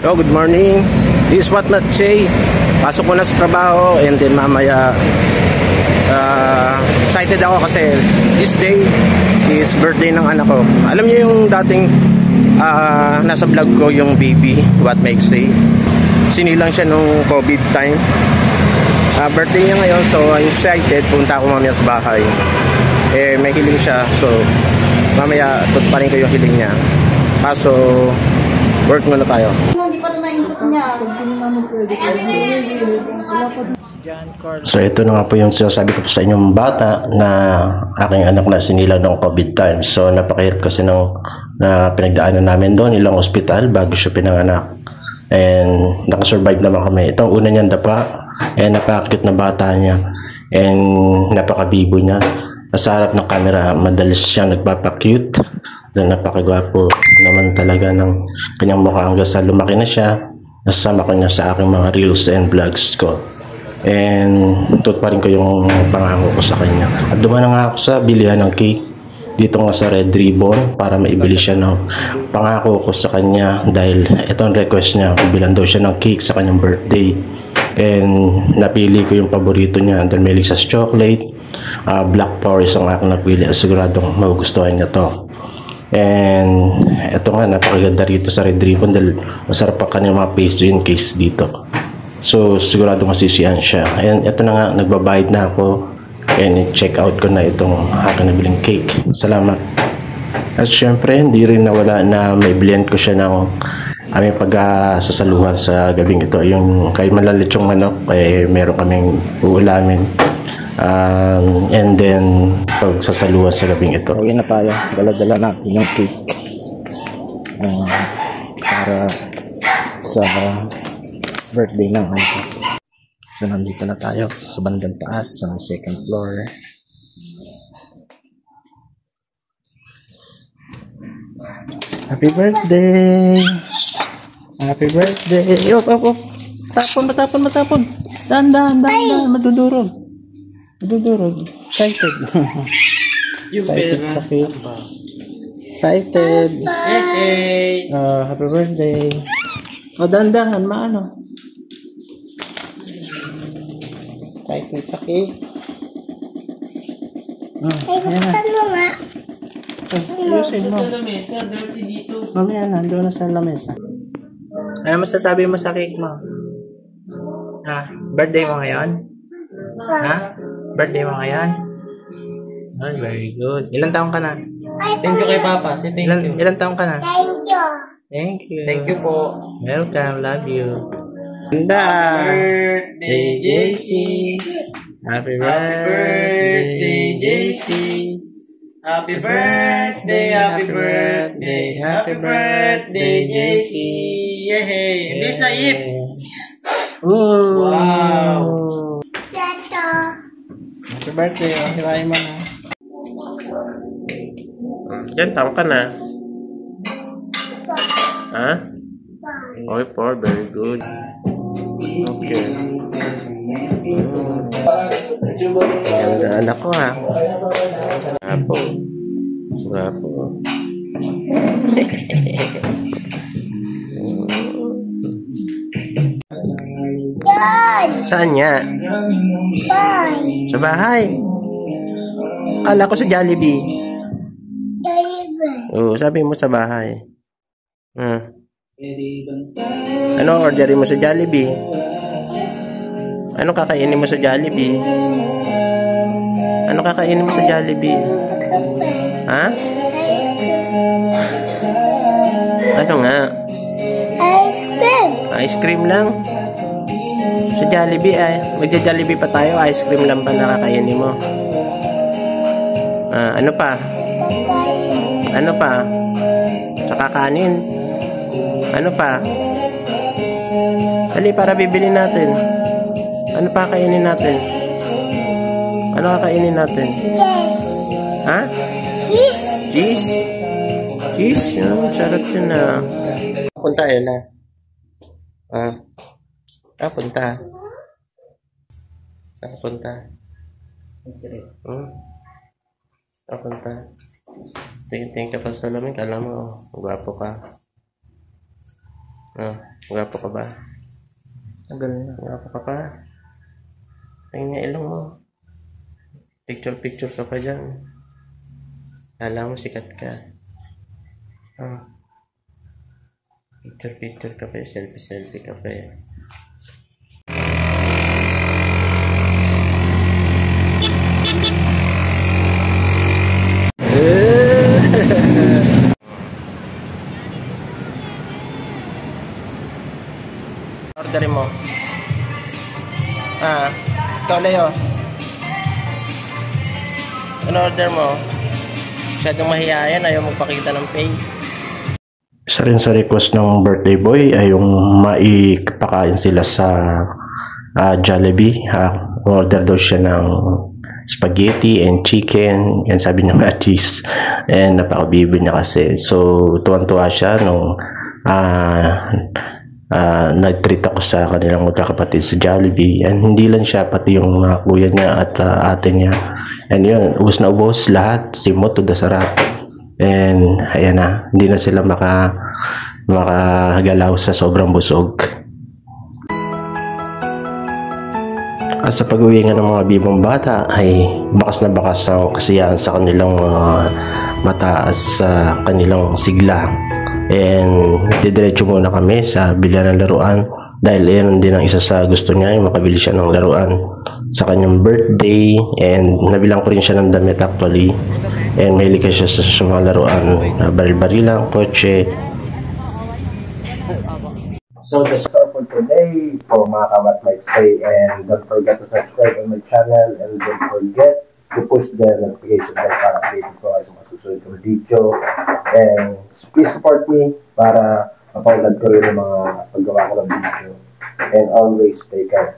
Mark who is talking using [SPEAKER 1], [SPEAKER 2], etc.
[SPEAKER 1] Yo, good morning. This is what not say. Pasok ko na sa trabaho and then mamaya excited ako kasi this day is birthday ng anak ko. Alam niyo yung dating nasa vlog ko yung baby, what makes day. Sinilang siya nung COVID time. Birthday niya ngayon, so I'm excited. Punta ako mamaya sa bahay. May hiling siya, so mamaya tutparin ko yung hiling niya. Kaso work muna tayo.
[SPEAKER 2] Hindi pa ito na-input niya.
[SPEAKER 1] So ito na nga po yung sinasabi ko po sa inyong bata na aking anak na sinilang ng COVID time. So napakahirap kasi na pinagdaanan namin doon, ilang ospital bago siya pinanganak. And nakasurvive naman kami. Itong una niyang dapa, napaka-cute na bata niya. And napaka-bibo niya. Sa harap ng camera, madalas siyang nagpapa-cute. Then napakagwapo naman talaga ng kanyang mukha hanggang sa lumaki na siya. Nasasama ko niya sa aking mga reels and vlogs ko. And tutparin ko yung pangako ko sa kanya. At dumaan na nga ako sa bilihan ng cake dito nga sa Red Ribbon para maibili siya ng pangako ko sa kanya dahil ito ang request niya. Bilan daw siya ng cake sa kanyang birthday. And napili ko yung paborito niya dahil may sa chocolate, black forest ang aking napili. Siguradong magugustuhan niya to. And ito nga, napakaganda rito sa Red Ribbon dahil masarap pa kanyang mga pastry and cakes dito. So sigurado masisiyan siya. And ito na nga, nagbabayad na ako and check out ko na itong aking nabiling cake. Salamat. At syempre hindi rin nawala na may bilihan ko siya ng aming pagsasaluhan sa gabing ito. Yung kay Malalitsong Manok, meron kaming uulamin. And then pagsasaluhan sa gabing ito. Uwi na tayo, dala-dala natin yung cake para sa birthday ng anak. So nandito na tayo sa bandang taas sa second floor. Happy birthday! Happy birthday! Op! Matapon! Dahan, madudurog. Excited. Excited sa cake. Excited. Hey. Happy birthday. Dahan, maano. Excited sa cake.
[SPEAKER 2] Ay, buksan mo nga.
[SPEAKER 1] Ayusin mo.
[SPEAKER 3] Sa lamesa, dirty dito.
[SPEAKER 1] Mamaya na, doon na sa lamesa. Ano masasabi mo sa cake mo? Birthday mo ngayon? Birthday mo ngayon? Oh, very good. Ilan taong ka na?
[SPEAKER 3] Thank you kay Papa. Say thank you.
[SPEAKER 1] Ilan taong ka na?
[SPEAKER 2] Thank you.
[SPEAKER 3] Thank you po.
[SPEAKER 1] Welcome. Love you. Ganda.
[SPEAKER 3] Birthday, JC.
[SPEAKER 1] Happy
[SPEAKER 3] birthday, JC. Happy birthday, happy birthday, JC. Yay! Bilis na ip. Wow.
[SPEAKER 1] Happy birthday. Hirahin mo na. Yan, taong ka na. Ha? Okay, 4. Very good. Okay. Anak ko ha. Guwapo. Saan niya? Sa bahay. Kala ko sa Jollibee. Oo, sabi mo sa bahay. Ano orderin mo sa Jollibee? Ano kakainin mo sa Jollibee? Ano kakainin mo sa Jollibee? Ha? Ano nga? Ice cream lang? Sa Jollibee magja-Jollibee pa tayo, ice cream lang pa nakakainin mo. Ano pa? Ano pa? Sa kakanin? Ano pa? Dali para bibili natin. Ano pa kainin natin? Ano kakainin natin? Ha? Cheese? Cheese? Sarap yun na. Punta Ella. Punta. Saan punta? Punta. Tingin ka pa sa salamin. Kala mo, gwapo ka. Gwapo ka ba?
[SPEAKER 3] Tagal na.
[SPEAKER 1] Gwapo ka pa? Ayun nga ilong mo. Picture ka pa dyan. Kala mo sikat ka. Picture ka pa, selfie ka pa eh. Orderin mo. Ikaw Leo. Ano order mo? Masyadong mahihayan, ayaw magpakita ng face. Isa rin sa request ng birthday boy ay yung maipakain sila sa Jollibee. Order daw siya ng spaghetti and chicken, and sabi niya nga cheese, and napakabibi niya kasi. So tuwan-tuwa siya nung nag-treat ako sa kanilang magkakapatid sa Jollibee, and hindi lang siya, pati yung kuya niya at ate niya, and yun, ubos na ubos lahat, simot to the sarap. And ayan na, hindi na sila makagalaw sa sobrang busog. At sa pag-uwi nga ng mga bibong bata ay bakas na bakas ang kasiyahan sa kanilang mata at sa kanilang sigla. And didiretso muna kami sa bilihan ng laruan dahil yan din ang isa sa gusto niya, yung makabili siya ng laruan sa kanyang birthday. And nabilang ko rin siya ng damit actually, and mahilig ka siya sa mga laruan, baril-barilang, kotse. So that's all for today for mga kabat might say, and don't forget to subscribe on my channel, and don't forget to push the notification bell para updated ko sa mga susunod kong video. And please support me para mapanood ko rin yung mga paggawa ko ng video. And always stay calm.